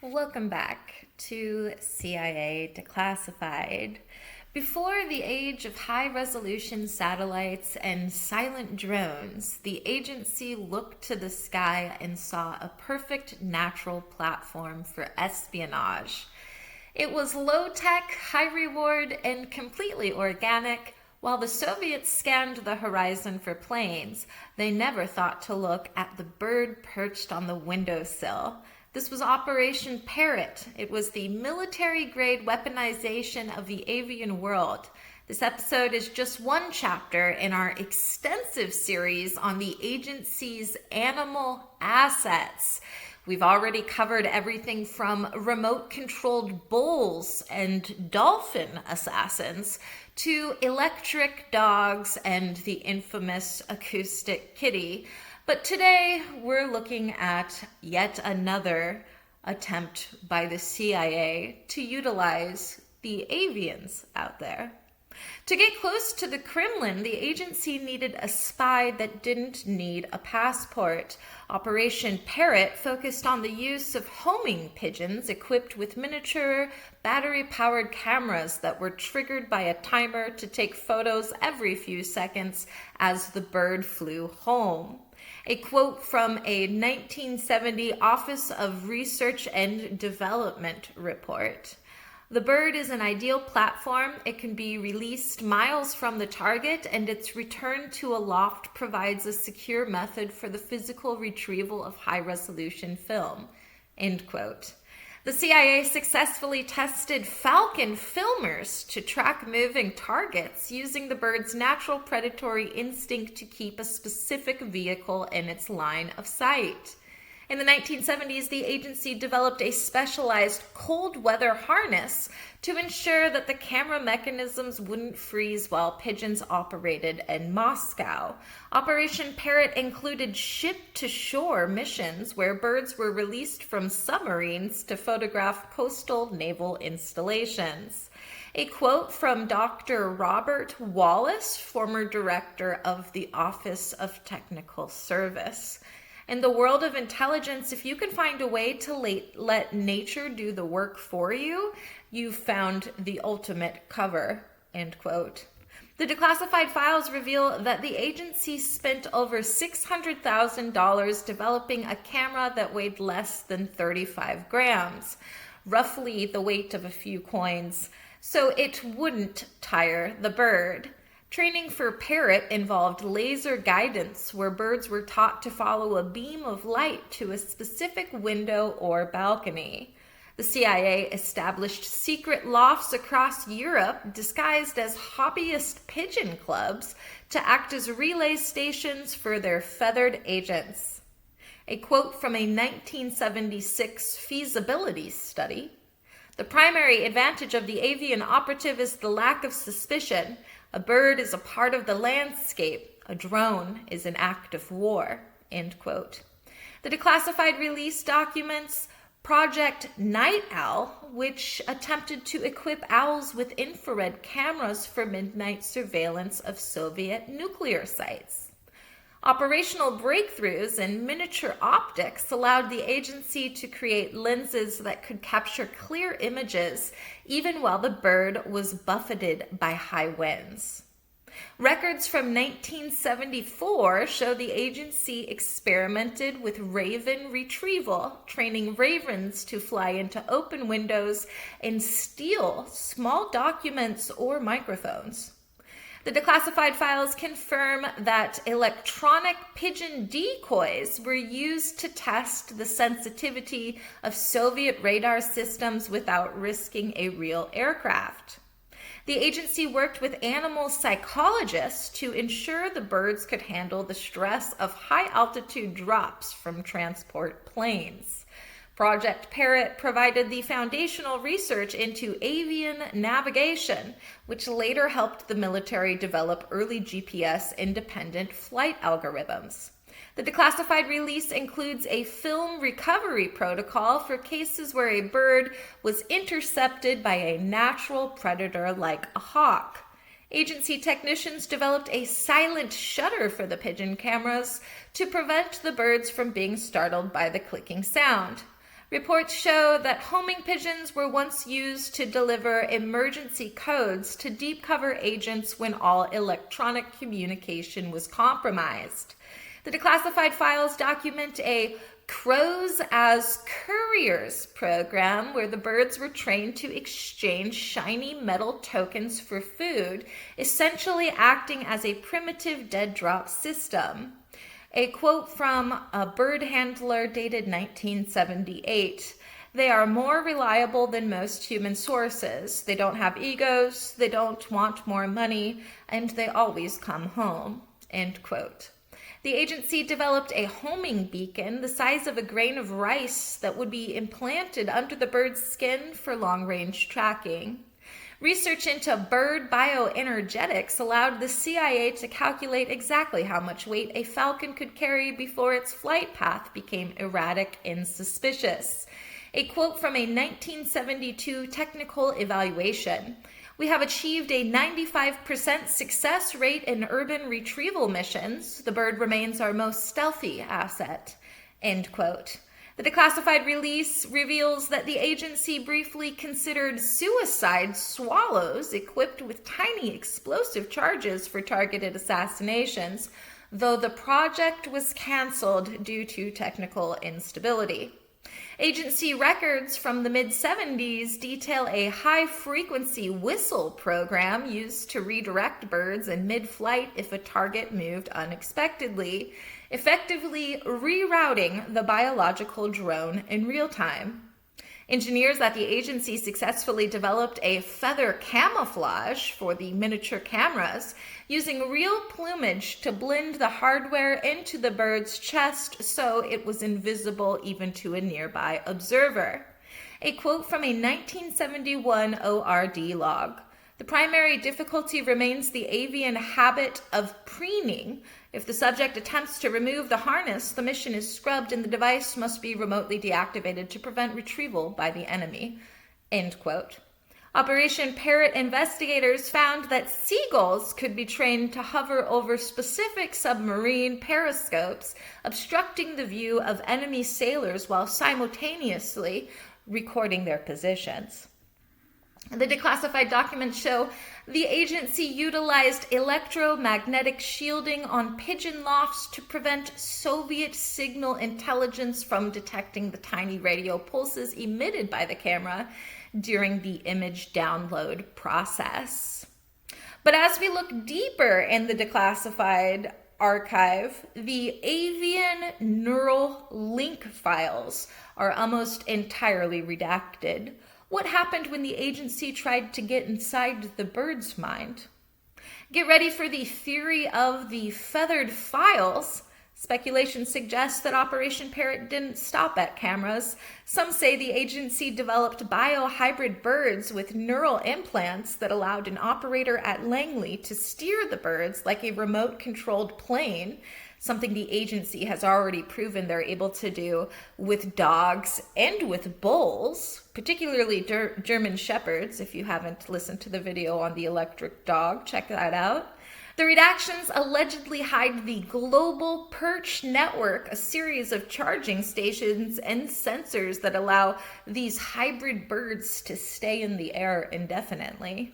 Welcome back to CIA Declassified. Before the age of high-resolution satellites and silent drones, the agency looked to the sky and saw a perfect natural platform for espionage. It was low-tech, high-reward, and completely organic. While the Soviets scanned the horizon for planes, they never thought to look at the bird perched on the windowsill. This was Operation PARROT. It was the military-grade weaponization of the avian world. This episode is just one chapter in our extensive series on the agency's animal assets. We've already covered everything from remote-controlled bulls and dolphin assassins to electric dogs and the infamous acoustic kitty. But today we're looking at yet another attempt by the CIA to utilize the avians out there. To get close to the Kremlin, the agency needed a spy that didn't need a passport. Operation PARROT focused on the use of homing pigeons equipped with miniature, battery-powered cameras that were triggered by a timer to take photos every few seconds as the bird flew home. A quote from a 1970 Office of Research and Development report. The bird is an ideal platform. It can be released miles from the target, and its return to a loft provides a secure method for the physical retrieval of high-resolution film. End quote. The CIA successfully tested Falcon Filmers to track moving targets using the bird's natural predatory instinct to keep a specific vehicle in its line of sight. In the 1970s, the agency developed a specialized cold weather harness to ensure that the camera mechanisms wouldn't freeze while pigeons operated in Moscow. Operation PARROT included ship-to-shore missions where birds were released from submarines to photograph coastal naval installations. A quote from Dr. Robert Wallace, former director of the Office of Technical Service. In the world of intelligence, if you can find a way to let nature do the work for you, you've found the ultimate cover, end quote. The declassified files reveal that the agency spent over $600,000 developing a camera that weighed less than 35 grams, roughly the weight of a few coins, so it wouldn't tire the bird. Training for PARROT involved laser guidance, where birds were taught to follow a beam of light to a specific window or balcony. The CIA established secret lofts across Europe disguised as hobbyist pigeon clubs to act as relay stations for their feathered agents. A quote from a 1976 feasibility study. The primary advantage of the avian operative is the lack of suspicion. A bird is a part of the landscape. A drone is an act of war. End quote. The declassified release documents Project Night Owl, which attempted to equip owls with infrared cameras for midnight surveillance of Soviet nuclear sites. Operational breakthroughs in miniature optics allowed the agency to create lenses that could capture clear images even while the bird was buffeted by high winds. Records from 1974 show the agency experimented with raven retrieval, training ravens to fly into open windows and steal small documents or microphones. The declassified files confirm that electronic pigeon decoys were used to test the sensitivity of Soviet radar systems without risking a real aircraft. The agency worked with animal psychologists to ensure the birds could handle the stress of high-altitude drops from transport planes. Project PARROT provided the foundational research into avian navigation, which later helped the military develop early GPS-independent flight algorithms. The declassified release includes a film recovery protocol for cases where a bird was intercepted by a natural predator like a hawk. Agency technicians developed a silent shutter for the pigeon cameras to prevent the birds from being startled by the clicking sound. Reports show that homing pigeons were once used to deliver emergency codes to deep cover agents when all electronic communication was compromised. The declassified files document a Crows as Couriers program where the birds were trained to exchange shiny metal tokens for food, essentially acting as a primitive dead drop system. A quote from a bird handler dated 1978. They are more reliable than most human sources. They don't have egos, they don't want more money, and they always come home. End quote. The agency developed a homing beacon the size of a grain of rice that would be implanted under the bird's skin for long-range tracking. Research into bird bioenergetics allowed the CIA to calculate exactly how much weight a falcon could carry before its flight path became erratic and suspicious. A quote from a 1972 technical evaluation. We have achieved a 95% success rate in urban retrieval missions. The bird remains our most stealthy asset. End quote. The declassified release reveals that the agency briefly considered suicide swallows equipped with tiny explosive charges for targeted assassinations, though the project was canceled due to technical instability. Agency records from the mid-70s detail a high-frequency whistle program used to redirect birds in mid-flight if a target moved unexpectedly, effectively rerouting the biological drone in real time. Engineers at the agency successfully developed a feather camouflage for the miniature cameras, using real plumage to blend the hardware into the bird's chest so it was invisible even to a nearby observer. A quote from a 1971 ORD log. The primary difficulty remains the avian habit of preening. If the subject attempts to remove the harness, the mission is scrubbed and the device must be remotely deactivated to prevent retrieval by the enemy. End quote. Operation PARROT investigators found that seagulls could be trained to hover over specific submarine periscopes, obstructing the view of enemy sailors while simultaneously recording their positions. The declassified documents show the agency utilized electromagnetic shielding on pigeon lofts to prevent Soviet signal intelligence from detecting the tiny radio pulses emitted by the camera during the image download process. But as we look deeper in the declassified archive, the avian neural link files are almost entirely redacted. What happened when the agency tried to get inside the bird's mind? Get ready for the theory of the feathered files. Speculation suggests that Operation PARROT didn't stop at cameras. Some say the agency developed biohybrid birds with neural implants that allowed an operator at Langley to steer the birds like a remote-controlled plane, something the agency has already proven they're able to do with dogs and with bulls, particularly German Shepherds. If you haven't listened to the video on the electric dog, check that out. The redactions allegedly hide the global perch network, a series of charging stations and sensors that allow these hybrid birds to stay in the air indefinitely.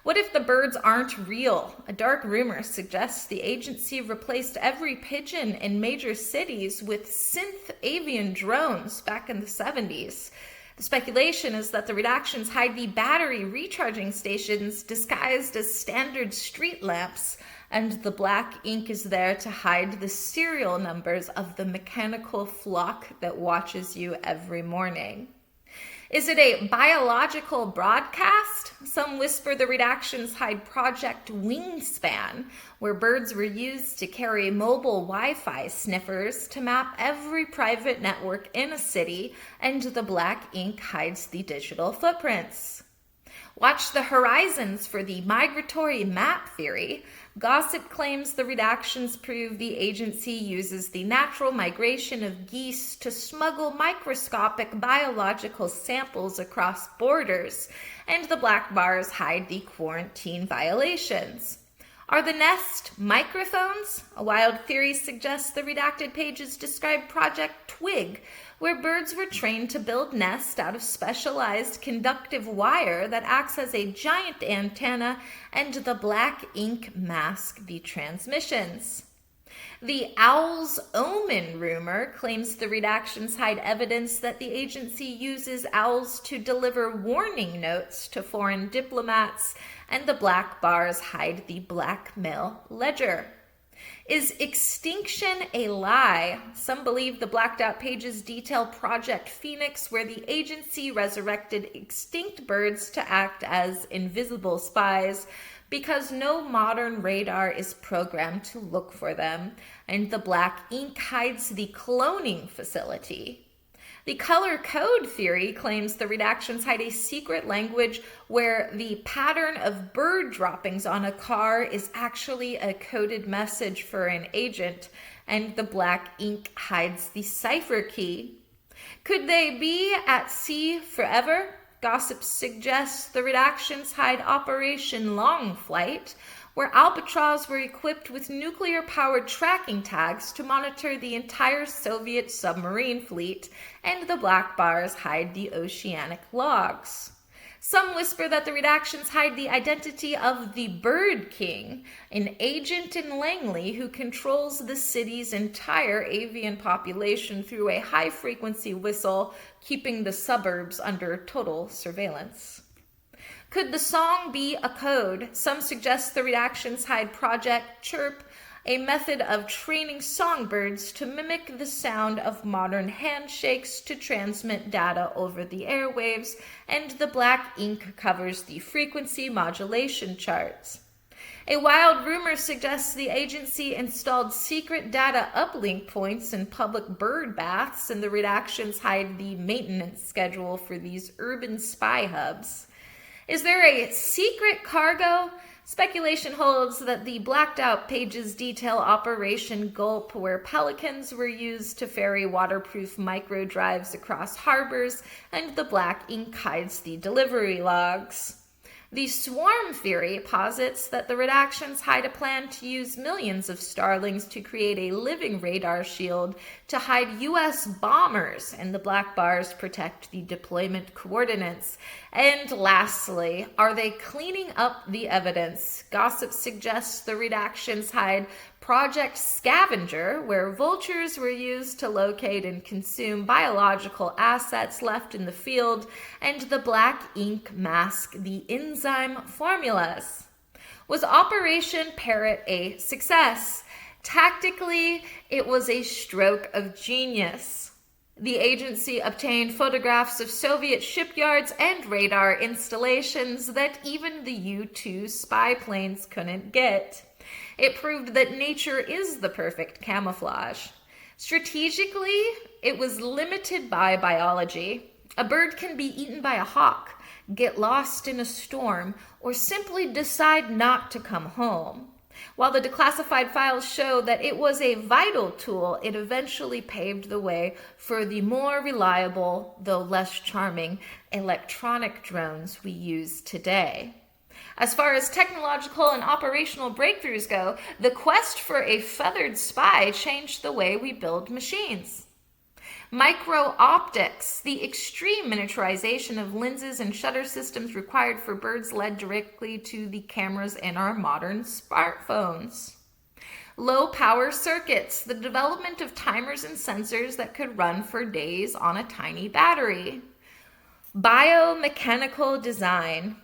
What if the birds aren't real? A dark rumor suggests the agency replaced every pigeon in major cities with synth avian drones back in the 70s. The speculation is that the redactions hide the battery recharging stations disguised as standard street lamps, and the black ink is there to hide the serial numbers of the mechanical flock that watches you every morning. Is it a biological broadcast? Some whisper the redactions hide Project Wingspan, where birds were used to carry mobile Wi-Fi sniffers to map every private network in a city, and the black ink hides the digital footprints. Watch the horizons for the migratory map theory. Gossip claims the redactions prove the agency uses the natural migration of geese to smuggle microscopic biological samples across borders, and the black bars hide the quarantine violations. Are the nest microphones? A wild theory suggests the redacted pages describe Project Twig, where birds were trained to build nests out of specialized conductive wire that acts as a giant antenna, and the black ink mask the transmissions. The owl's omen rumor claims the redactions hide evidence that the agency uses owls to deliver warning notes to foreign diplomats, and the black bars hide the blackmail ledger. Is extinction a lie? Some believe the blacked out pages detail Project Phoenix, where the agency resurrected extinct birds to act as invisible spies, because no modern radar is programmed to look for them, and the black ink hides the cloning facility. The color code theory claims the redactions hide a secret language where the pattern of bird droppings on a car is actually a coded message for an agent, and the black ink hides the cipher key. Could they be at sea forever? Gossip suggests the redactions hide Operation Long Flight, where albatross were equipped with nuclear-powered tracking tags to monitor the entire Soviet submarine fleet, and the black bars hide the oceanic logs. Some whisper that the redactions hide the identity of the Bird King, an agent in Langley who controls the city's entire avian population through a high-frequency whistle, keeping the suburbs under total surveillance. Could the song be a code? Some suggest the redactions hide Project Chirp, a method of training songbirds to mimic the sound of modern handshakes to transmit data over the airwaves, and the black ink covers the frequency modulation charts. A wild rumor suggests the agency installed secret data uplink points in public bird baths, and the redactions hide the maintenance schedule for these urban spy hubs. Is there a secret cargo? Speculation holds that the blacked-out pages detail Operation Gulp, where pelicans were used to ferry waterproof microdrives across harbors, and the black ink hides the delivery logs. The swarm theory posits that the redactions hide a plan to use millions of starlings to create a living radar shield to hide U.S. bombers, and the black bars protect the deployment coordinates. And lastly, are they cleaning up the evidence? Gossip suggests the redactions hide Project Scavenger, where vultures were used to locate and consume biological assets left in the field, and the black ink mask the enzyme formulas. Was Operation PARROT a success? Tactically, it was a stroke of genius. The agency obtained photographs of Soviet shipyards and radar installations that even the U-2 spy planes couldn't get. It proved that nature is the perfect camouflage. Strategically, it was limited by biology. A bird can be eaten by a hawk, get lost in a storm, or simply decide not to come home. While the declassified files show that it was a vital tool, it eventually paved the way for the more reliable, though less charming, electronic drones we use today. As far as technological and operational breakthroughs go, the quest for a feathered spy changed the way we build machines. Micro-optics, the extreme miniaturization of lenses and shutter systems required for birds, led directly to the cameras in our modern smartphones. Low-power circuits, the development of timers and sensors that could run for days on a tiny battery. Biomechanical design,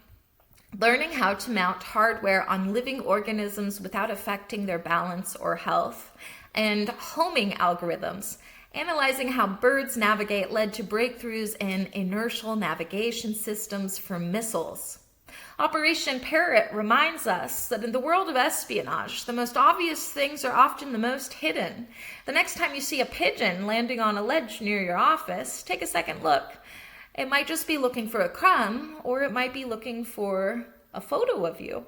learning how to mount hardware on living organisms without affecting their balance or health. And homing algorithms, analyzing how birds navigate, led to breakthroughs in inertial navigation systems for missiles. Operation PARROT reminds us that in the world of espionage, the most obvious things are often the most hidden. The next time you see a pigeon landing on a ledge near your office, take a second look. It might just be looking for a crumb, or it might be looking for a photo of you.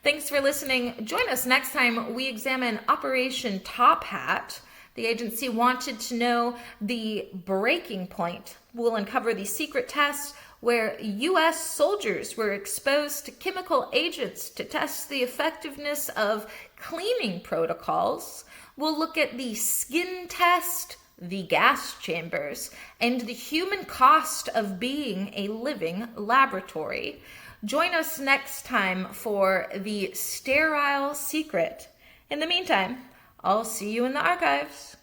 Thanks for listening. Join us next time we examine Operation Top Hat. The agency wanted to know the breaking point. We'll uncover the secret test where U.S. soldiers were exposed to chemical agents to test the effectiveness of cleaning protocols. We'll look at the skin test, the gas chambers, and the human cost of being a living laboratory. Join us next time for the sterile secret. In the meantime, I'll see you in the archives.